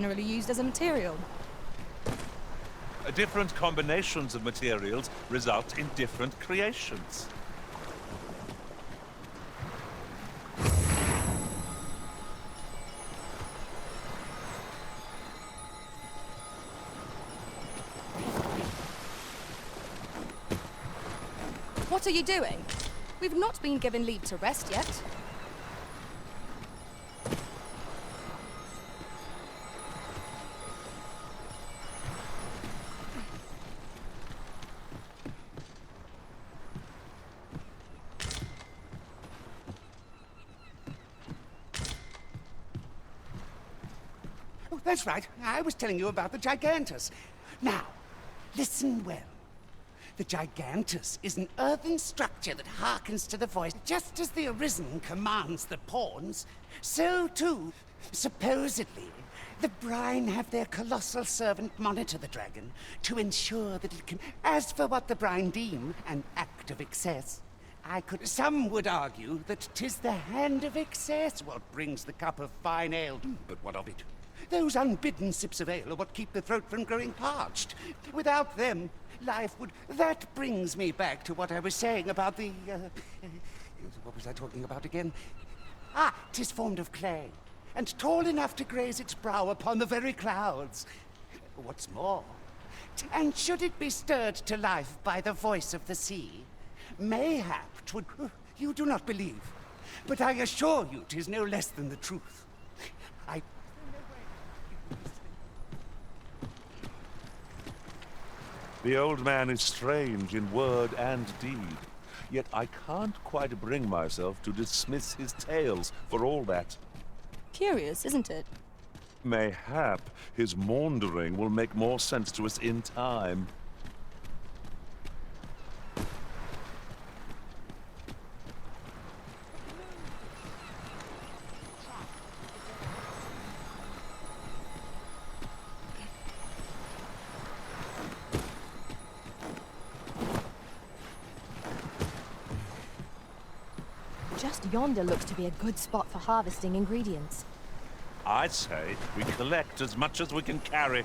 generally used as a material. Different combinations of materials result in different creations. What are you doing? We've not been given leave to rest yet. Oh, that's right. I was telling you about the Gigantus. Now, listen well. The Gigantus is an earthen structure that hearkens to the voice. Just as the Arisen commands the pawns, so too, supposedly, the Brine have their colossal servant monitor the dragon to ensure that it can... As for what the Brine deem an act of excess, some would argue that 'tis the hand of excess what brings the cup of fine ale. But what of it? Those unbidden sips of ale are what keep the throat from growing parched. Without them, life would... That brings me back to what I was saying about the... what was I talking about again? 'Tis formed of clay, and tall enough to graze its brow upon the very clouds. What's more, and should it be stirred to life by the voice of the sea, mayhap 'twould... You do not believe, but I assure you 'tis no less than the truth. The old man is strange in word and deed, yet I can't quite bring myself to dismiss his tales for all that. Curious, isn't it? Mayhap his maundering will make more sense to us in time. Just yonder looks to be a good spot for harvesting ingredients. I'd say we collect as much as we can carry.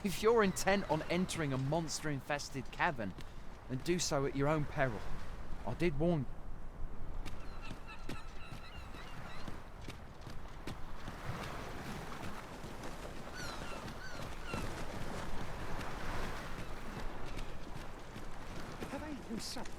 If you're intent on entering a monster-infested cavern, then do so at your own peril. I did warn. Have I eaten supper?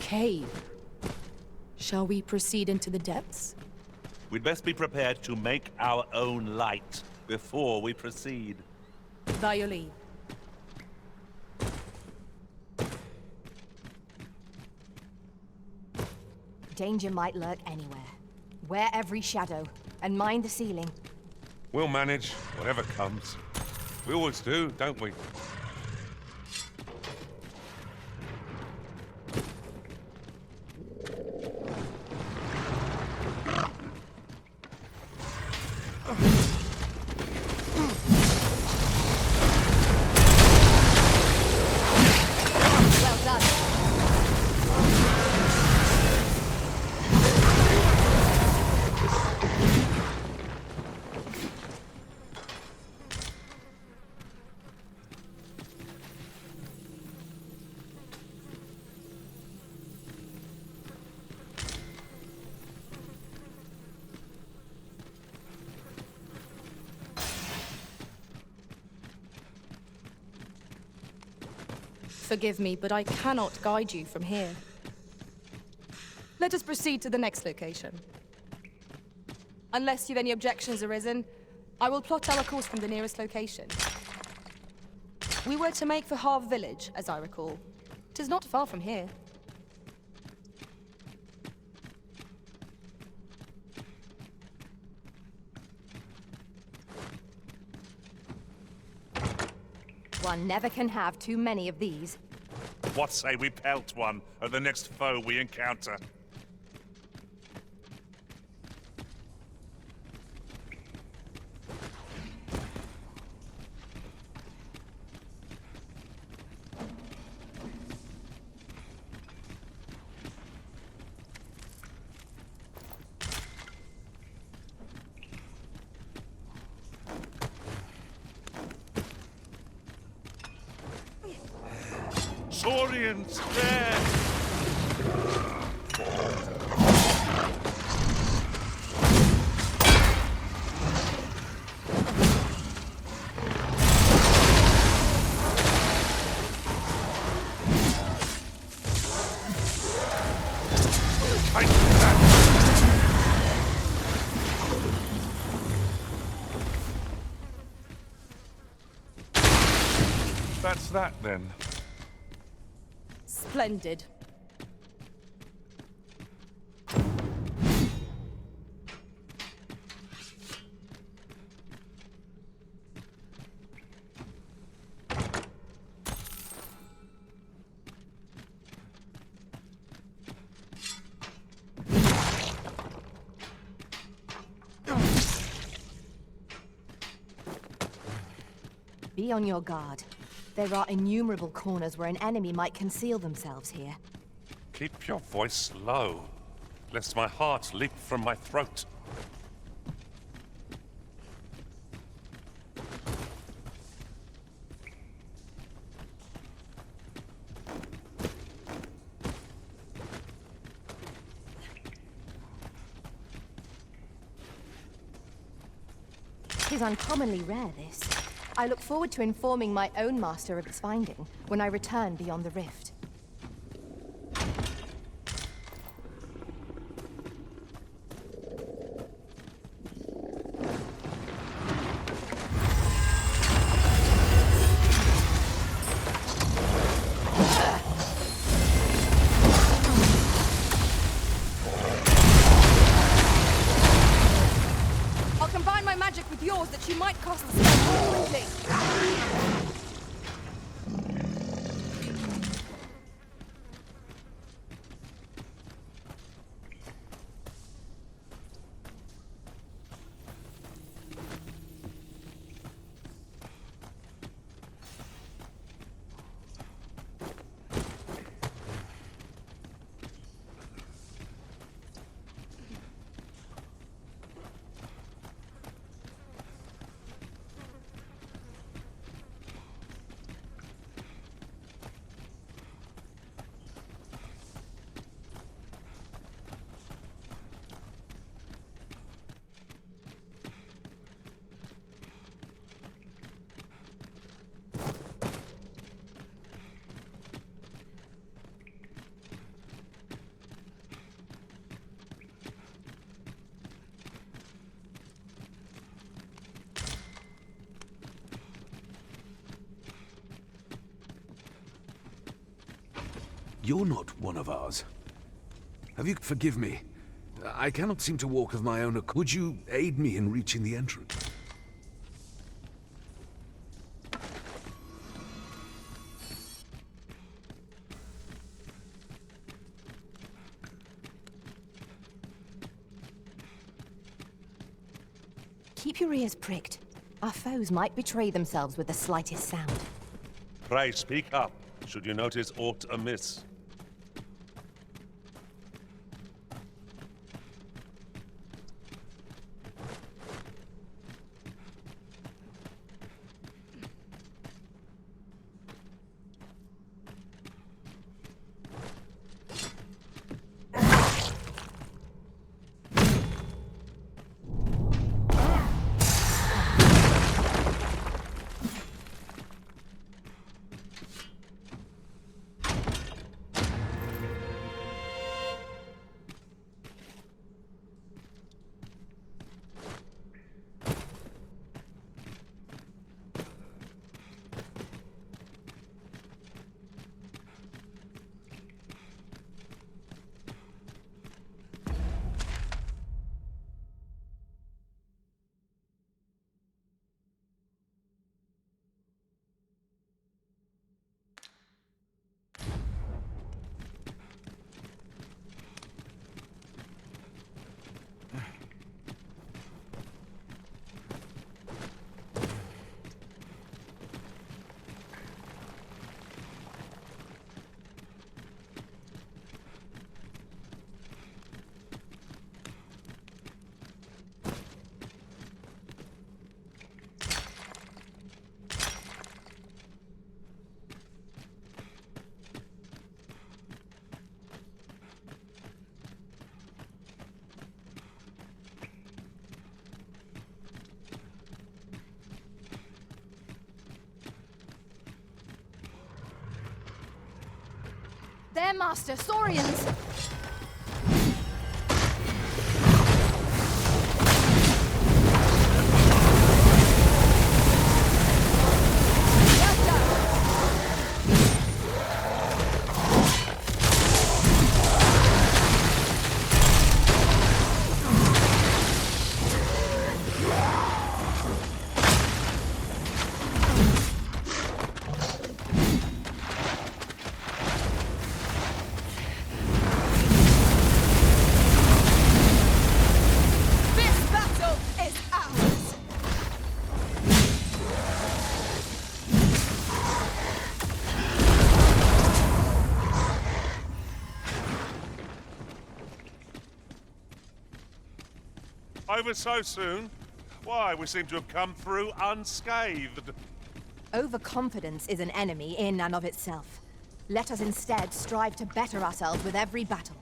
Cave. Shall we proceed into the depths? We'd best be prepared to make our own light before we proceed. By your leave. Danger might lurk anywhere. Wear every shadow, and mind the ceiling. We'll manage whatever comes. We always do, don't we? Well done. Forgive me, but I cannot guide you from here. Let us proceed to the next location. Unless you've any objections arisen, I will plot our course from the nearest location. We were to make for Harv Village, as I recall. 'Tis not far from here. One never can have too many of these. What say we pelt one at the next foe we encounter? Saurians, there! That's that, then. Splendid. Be on your guard. There are innumerable corners where an enemy might conceal themselves here. Keep your voice low, lest my heart leap from my throat. Tis uncommonly rare, this. I look forward to informing my own master of its finding when I return beyond the rift. I'll combine my magic with yours that you might cast the spell more quickly. You're not one of ours. Have you... Forgive me. I cannot seem to walk of my own accord. Would you aid me in reaching the entrance? Keep your ears pricked. Our foes might betray themselves with the slightest sound. Pray speak up, should you notice aught amiss. There, Master, Saurians! Over so soon? Why, we seem to have come through unscathed. Overconfidence is an enemy in and of itself. Let us instead strive to better ourselves with every battle.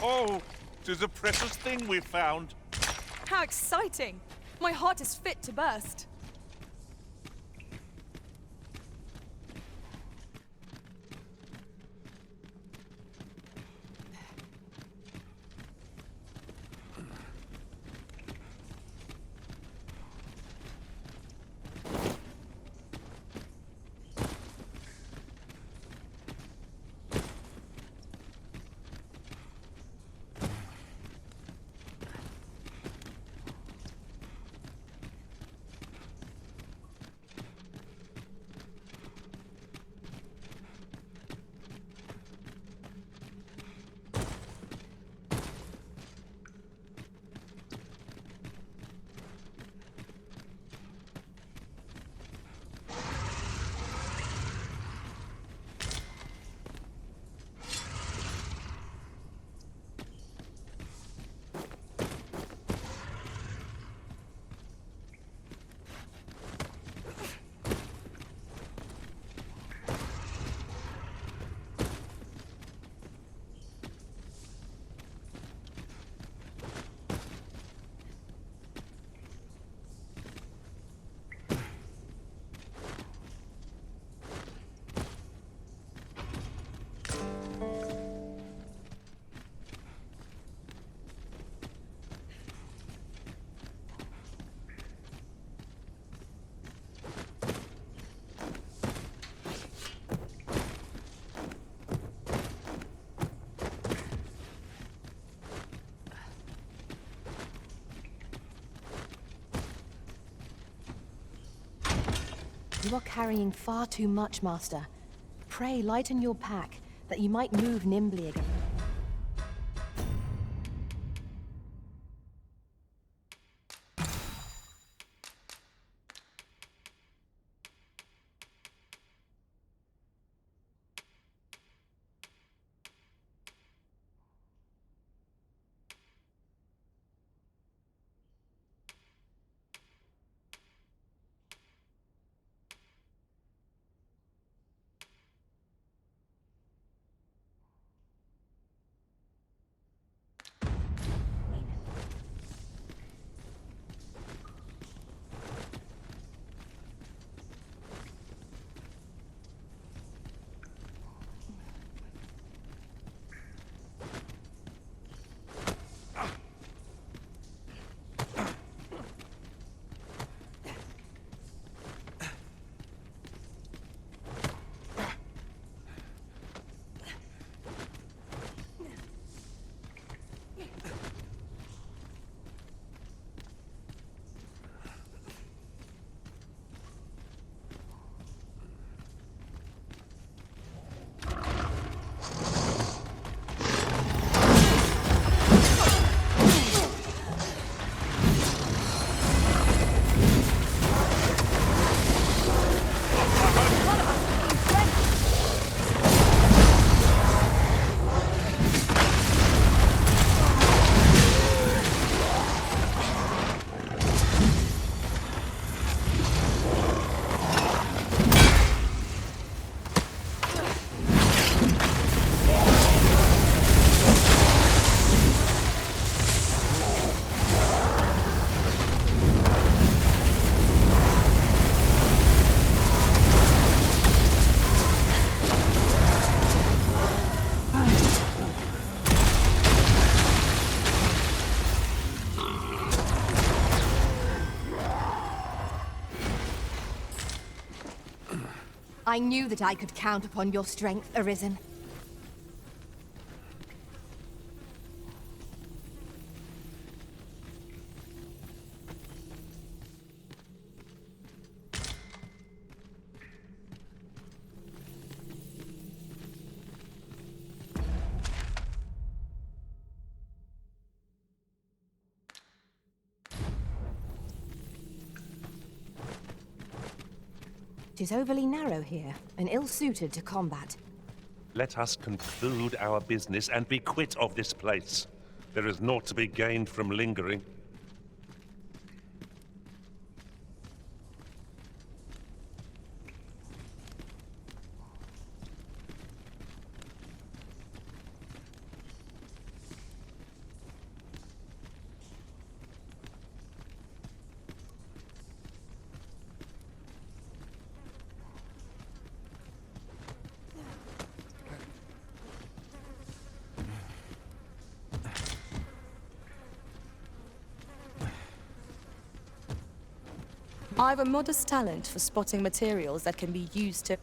Oh, 'tis a precious thing we've found. How exciting! My heart is fit to burst. You are carrying far too much, Master. Pray lighten your pack, that you might move nimbly again. I knew that I could count upon your strength, Arisen. It is overly narrow here, and ill-suited to combat. Let us conclude our business and be quit of this place. There is naught to be gained from lingering. I've a modest talent for spotting materials that can be used to...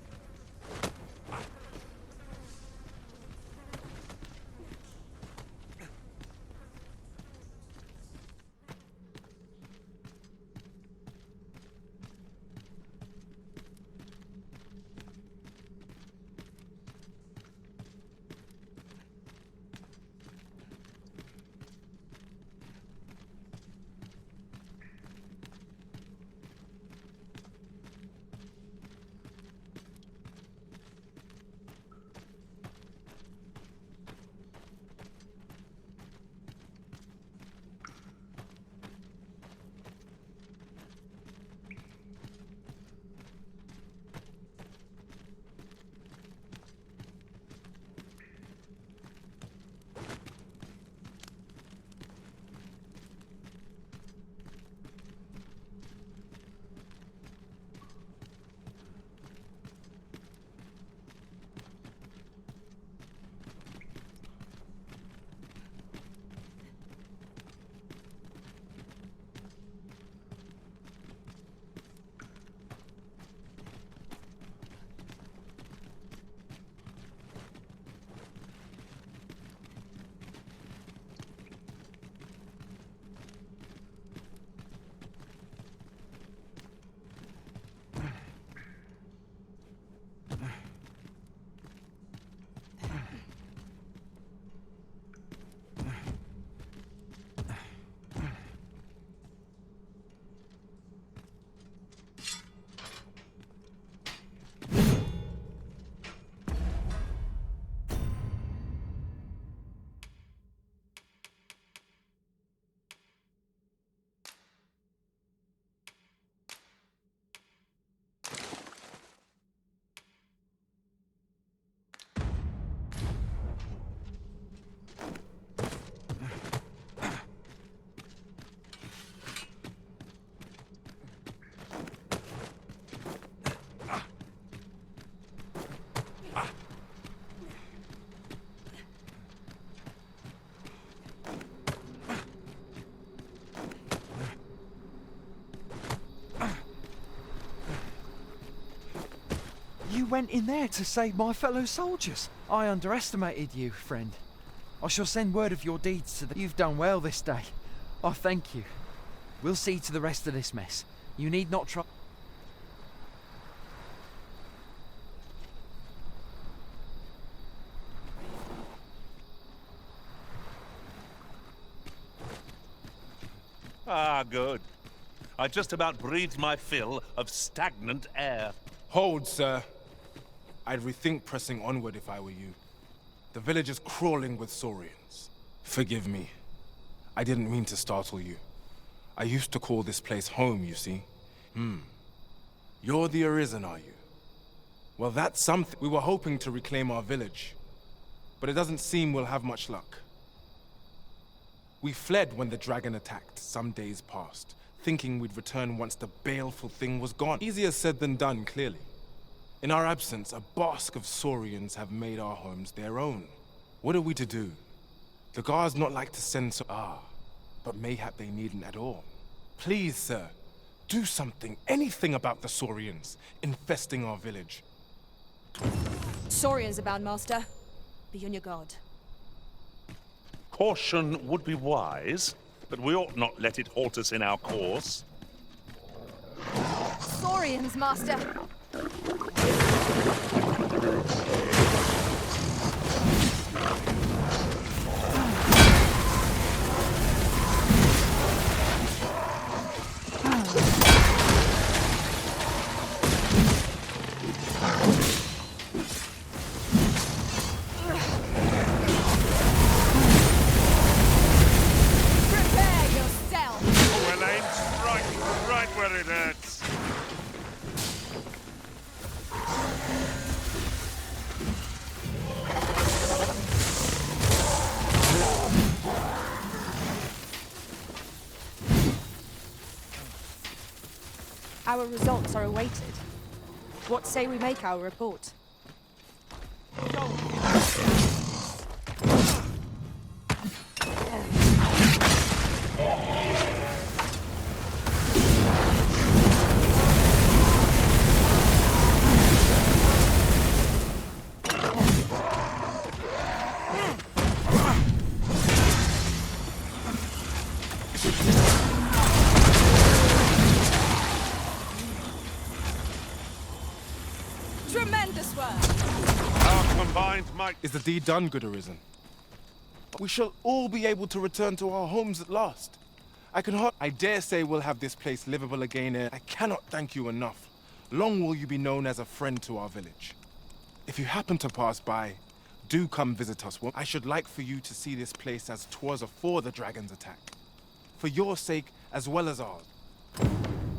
went in there to save my fellow soldiers. I underestimated you, friend. I shall send word of your deeds to the... You've done well this day. I thank you. We'll see to the rest of this mess. You need not try... Ah, good. I just about breathed my fill of stagnant air. Hold, sir. I'd rethink pressing onward if I were you. The village is crawling with saurians. Forgive me. I didn't mean to startle you. I used to call this place home, you see. You're the Arisen, are you? Well, that's something. We were hoping to reclaim our village, but it doesn't seem we'll have much luck. We fled when the dragon attacked some days past, thinking we'd return once the baleful thing was gone. Easier said than done, clearly. In our absence, a basque of saurians have made our homes their own. What are we to do? The guards not like to send but mayhap they needn't at all. Please, sir, do something, anything about the saurians infesting our village. Saurians abound, Master. Be on your guard. Caution would be wise, but we ought not let it halt us in our course. Saurians, Master. Our results are awaited. What say we make our report? Tremendous work! Our combined might... Is the deed done, good Arisen? We shall all be able to return to our homes at last. I dare say we'll have this place livable again. I cannot thank you enough. Long will you be known as a friend to our village. If you happen to pass by, do come visit us. I should like for you to see this place as 'twas afore the dragon's attack. For your sake, as well as ours.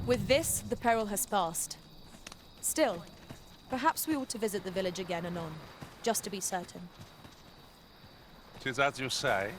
With this, the peril has passed. Still, perhaps we ought to visit the village again anon, just to be certain. 'Tis as you say.